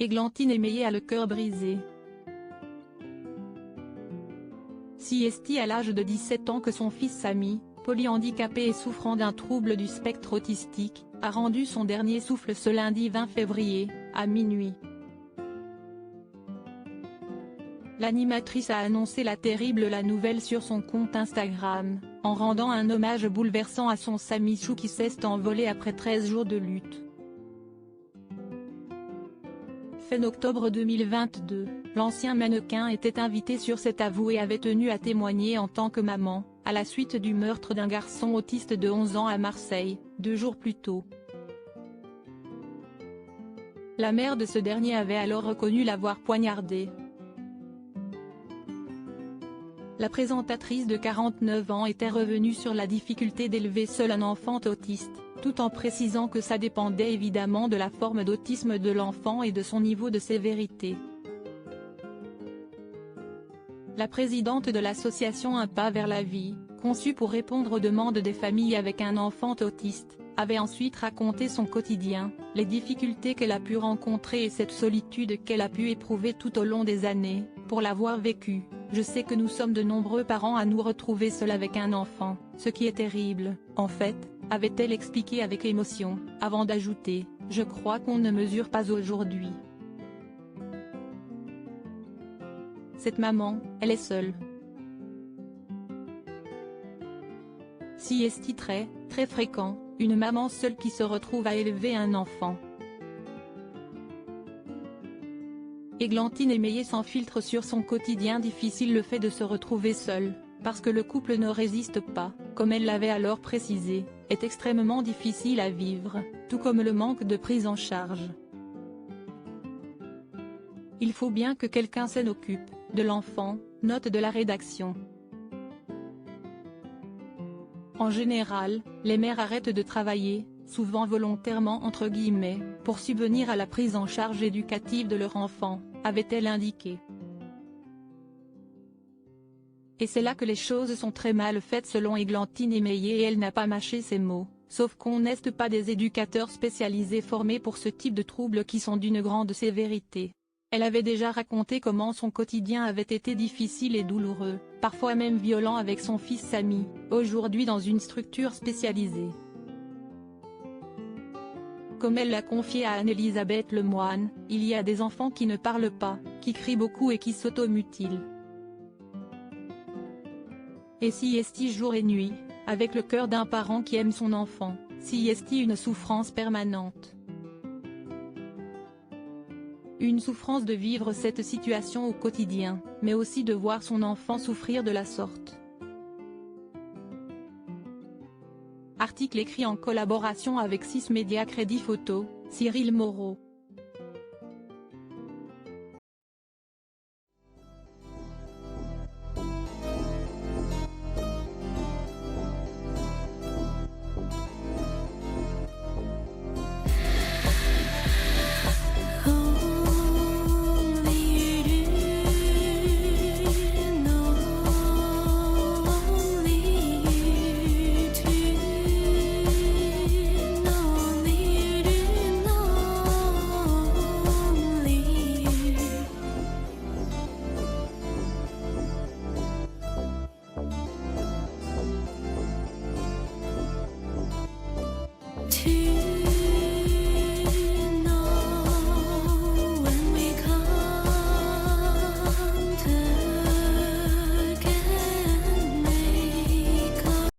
Églantine Émeillé a le cœur brisé. Si est à l'âge de 17 ans que son fils Samy, polyhandicapé et souffrant d'un trouble du spectre autistique, a rendu son dernier souffle ce lundi 20 février, à minuit. L'animatrice a annoncé la nouvelle sur son compte Instagram, en rendant un hommage bouleversant à son Samy Chou qui s'est envolé après 13 jours de lutte. Fin octobre 2022, l'ancien mannequin était invité sur cet avou et avait tenu à témoigner en tant que maman, à la suite du meurtre d'un garçon autiste de 11 ans à Marseille, 2 jours plus tôt. La mère de ce dernier avait alors reconnu l'avoir poignardé. La présentatrice de 49 ans était revenue sur la difficulté d'élever seul un enfant autiste, tout en précisant que ça dépendait évidemment de la forme d'autisme de l'enfant et de son niveau de sévérité. La présidente de l'association Un pas vers la vie, conçue pour répondre aux demandes des familles avec un enfant autiste, avait ensuite raconté son quotidien, les difficultés qu'elle a pu rencontrer et cette solitude qu'elle a pu éprouver tout au long des années, pour l'avoir vécu. Je sais que nous sommes de nombreux parents à nous retrouver seuls avec un enfant, ce qui est terrible, en fait, avait-elle expliqué avec émotion, avant d'ajouter, je crois qu'on ne mesure pas aujourd'hui. Cette maman, elle est seule. Si est très fréquent, une maman seule qui se retrouve à élever un enfant. Églantine Émeillé sans filtre sur son quotidien difficile. Le fait de se retrouver seule, parce que le couple ne résiste pas, comme elle l'avait alors précisé, est extrêmement difficile à vivre, tout comme le manque de prise en charge. Il faut bien que quelqu'un s'en occupe, de l'enfant, note de la rédaction. En général, les mères arrêtent de travailler, souvent volontairement entre guillemets, pour subvenir à la prise en charge éducative de leur enfant, avait-elle indiqué. Et c'est là que les choses sont très mal faites selon Églantine Émeillé et elle n'a pas mâché ses mots, sauf qu'on n'est pas des éducateurs spécialisés formés pour ce type de troubles qui sont d'une grande sévérité. Elle avait déjà raconté comment son quotidien avait été difficile et douloureux, parfois même violent avec son fils Samy, aujourd'hui dans une structure spécialisée. Comme elle l'a confié à Anne-Elisabeth Lemoine, il y a des enfants qui ne parlent pas, qui crient beaucoup et qui s'automutilent. Et si est jour et nuit, avec le cœur d'un parent qui aime son enfant, si est une souffrance permanente. Une souffrance de vivre cette situation au quotidien, mais aussi de voir son enfant souffrir de la sorte. Article écrit en collaboration avec 6 médias Crédit Photo, Cyril Moreau.